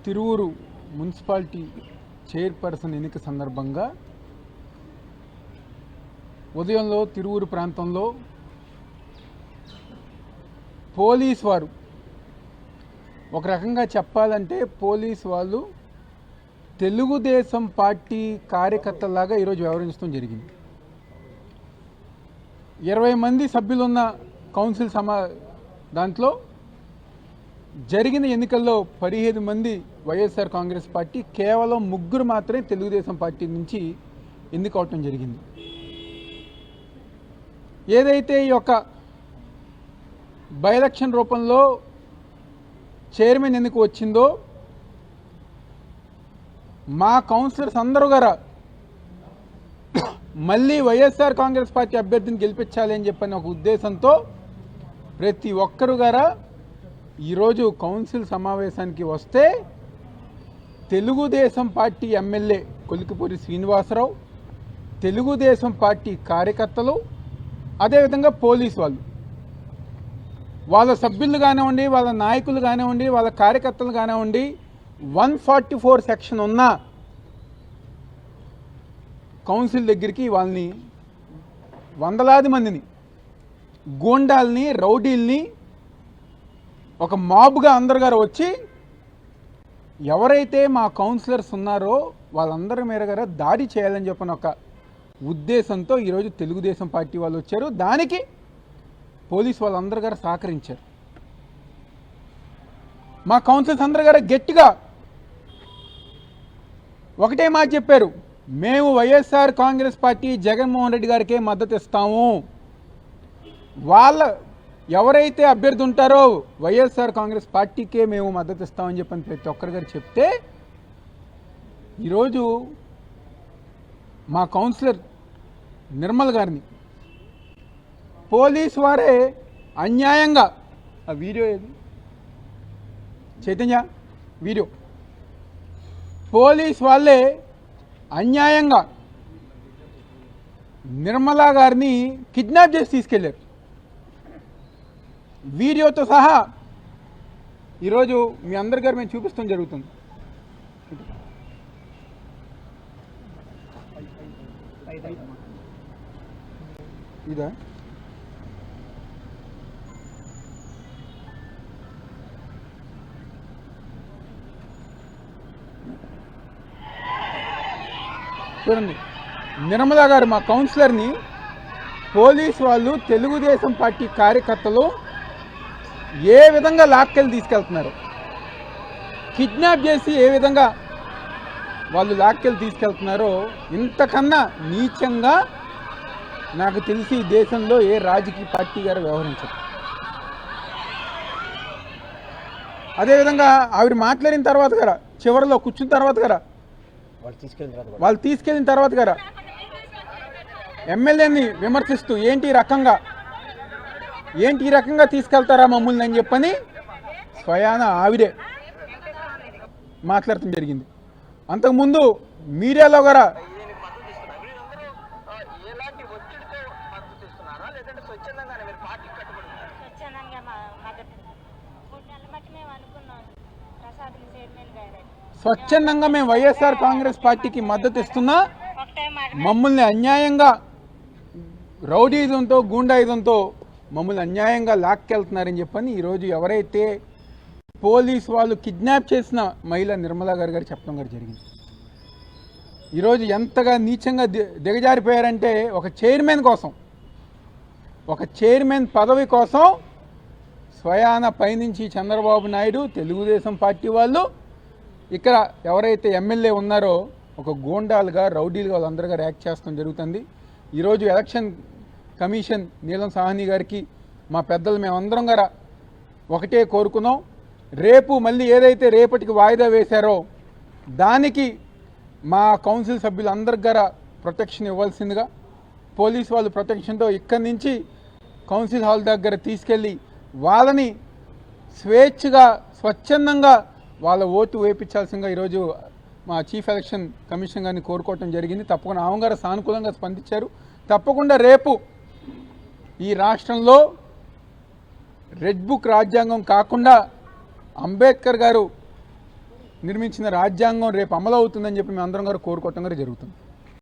Tiruvuru municipality chairperson ఎన్నిక సందర్భంగా ఉదయంలో తిరువూరు ప్రాంతంలో పోలీస్ వారు ఒక రకంగా చెప్పాలంటే పోలీస్ వాళ్ళు తెలుగుదేశం పార్టీ కార్యకర్తలాగా ఈరోజు వ్యవహరించడం జరిగింది. 20 మంది సభ్యులున్న కౌన్సిల్ దాంట్లో జరిగిన ఎన్నికల్లో 17 మంది వైఎస్ఆర్ కాంగ్రెస్ పార్టీ, కేవలం 3 మాత్రమే తెలుగుదేశం పార్టీ నుంచి ఎన్నికవటం జరిగింది. ఏదైతే ఈ యొక్క బై ఎలక్షన్ రూపంలో చైర్మన్ ఎన్నిక వచ్చిందో మా కౌన్సిలర్స్ అందరూ గారా మళ్ళీ వైఎస్ఆర్ కాంగ్రెస్ పార్టీ అభ్యర్థిని గెలిపించాలి అని చెప్పని ఒక ఉద్దేశంతో ప్రతి ఒక్కరు గారా ఈరోజు కౌన్సిల్ సమావేశానికి వస్తే Telugu Desam party MLA Kolikipudi Srinivasa Rao, Telugu Desam party కార్యకర్తలు, అదేవిధంగా పోలీసు వాళ్ళ సభ్యులు కానివ్వండి, వాళ్ళ నాయకులు కానివ్వండి, వాళ్ళ కార్యకర్తలు కానివ్వండి 144 సెక్షన్ ఉన్న కౌన్సిల్ దగ్గరికి వాళ్ళని వందలాది మందిని, గూండాల్ని, రౌడీల్ని ఒక మాబ్గా అందరు గారు వచ్చి ఎవరైతే మా కౌన్సిలర్స్ ఉన్నారో వాళ్ళందరి మీద గారు దాడి చేయాలని చెప్పిన ఒక ఉద్దేశంతో ఈరోజు తెలుగుదేశం పార్టీ వాళ్ళు వచ్చారు. దానికి పోలీసు వాళ్ళందరూ గారు సహకరించారు. మా కౌన్సిలర్స్ అందరు గారు గట్టిగా ఒకటే మాట చెప్పారు, మేము వైఎస్ఆర్ కాంగ్రెస్ పార్టీ జగన్మోహన్ రెడ్డి గారికే మద్దతు ఇస్తాము, వాళ్ళ ఎవరైతే అభ్యర్థి ఉంటారో వైఎస్ఆర్ కాంగ్రెస్ పార్టీకే మేము మద్దతు ఇస్తామని చెప్పని ప్రతి ఒక్కరి గారు చెప్తే ఈరోజు మా కౌన్సిలర్ నిర్మల్ గారిని పోలీసు వారే అన్యాయంగా, ఆ వీడియో ఏది చైతన్య వీడియో, పోలీస్ వాళ్ళే అన్యాయంగా నిర్మలా గారిని కిడ్నాప్ చేసి తీసుకెళ్లారు. వీడియోతో సహా ఈరోజు మీ అందరి గారు మేము చూపిస్తాం జరుగుతుంది. ఇదా చూడండి, నిర్మలా గారు మా కౌన్సిలర్ని పోలీసు వాళ్ళు, తెలుగుదేశం పార్టీ కార్యకర్తలు ఏ విధంగా లాక్కెళ్ళి తీసుకెళ్తున్నారు, కిడ్నాప్ చేసి ఏ విధంగా వాళ్ళు లాక్కెళ్ళి తీసుకెళ్తున్నారో ఇంతకన్నా నీచంగా నాకు తెలిసి దేశంలో ఏ రాజకీయ పార్టీ గారు వ్యవహరించరు. అదేవిధంగా ఆవిడ మాట్లాడిన తర్వాత గారా, చివరిలో కూర్చున్న తర్వాత గారా, వాళ్ళు తీసుకెళ్ళిన తర్వాత గారా ఎమ్మెల్యేని విమర్శిస్తూ ఏంటి ఈ రకంగా తీసుకెళ్తారా మమ్మల్ని అని చెప్పని స్వయాన ఆవిడే మాట్లాడటం జరిగింది. అంతకుముందు మీడియాలో గారా స్వచ్ఛందంగా మేము వైఎస్ఆర్ కాంగ్రెస్ పార్టీకి మద్దతు ఇస్తున్నా, మమ్మల్ని అన్యాయంగా రౌడీజంతో, గూండాయుధంతో మమ్మల్ని అన్యాయంగా లాక్కెళ్తున్నారని చెప్పని ఈరోజు ఎవరైతే పోలీసు వాళ్ళు కిడ్నాప్ చేసిన మహిళ నిర్మలా గారు చెప్పడం గారు జరిగింది. ఈరోజు ఎంతగా నీచంగా దిగజారిపోయారంటే ఒక చైర్మన్ పదవి కోసం స్వయాన పైనుంచి చంద్రబాబు నాయుడు, తెలుగుదేశం పార్టీ వాళ్ళు, ఇక్కడ ఎవరైతే ఎమ్మెల్యే ఉన్నారో ఒక గూండాలుగా, రౌడీలుగా వాళ్ళందరిగా యాక్ట్ చేస్తాం జరుగుతుంది. ఈరోజు ఎలక్షన్ కమిషన్ నీలం సాహ్ని గారికి మా పెద్దలు మేమందరం గారా ఒకటే కోరుకున్నాం, రేపు మళ్ళీ ఏదైతే రేపటికి వాయిదా వేశారో దానికి మా కౌన్సిల్ సభ్యులందరి గారా ప్రొటెక్షన్ ఇవ్వాల్సిందిగా, పోలీసు వాళ్ళు ప్రొటెక్షన్తో ఇక్కడి నుంచి కౌన్సిల్ హాల్ దగ్గర తీసుకెళ్ళి వాళ్ళని స్వేచ్ఛగా, స్వచ్ఛందంగా వాళ్ళ ఓటు వేయించాల్సిందిగా ఈరోజు మా చీఫ్ ఎలక్షన్ కమిషన్ గారిని కోరుకోవటం జరిగింది. తప్పకుండా ఆమె గారు సానుకూలంగా స్పందించారు. తప్పకుండా రేపు ఈ రాష్ట్రంలో రెడ్ బుక్ రాజ్యాంగం కాకుండా అంబేద్కర్ గారు నిర్మించిన రాజ్యాంగం రేపు అమలు అవుతుందని చెప్పి మేము అందరం గారు కోరుకోవటం గారు జరుగుతుంది.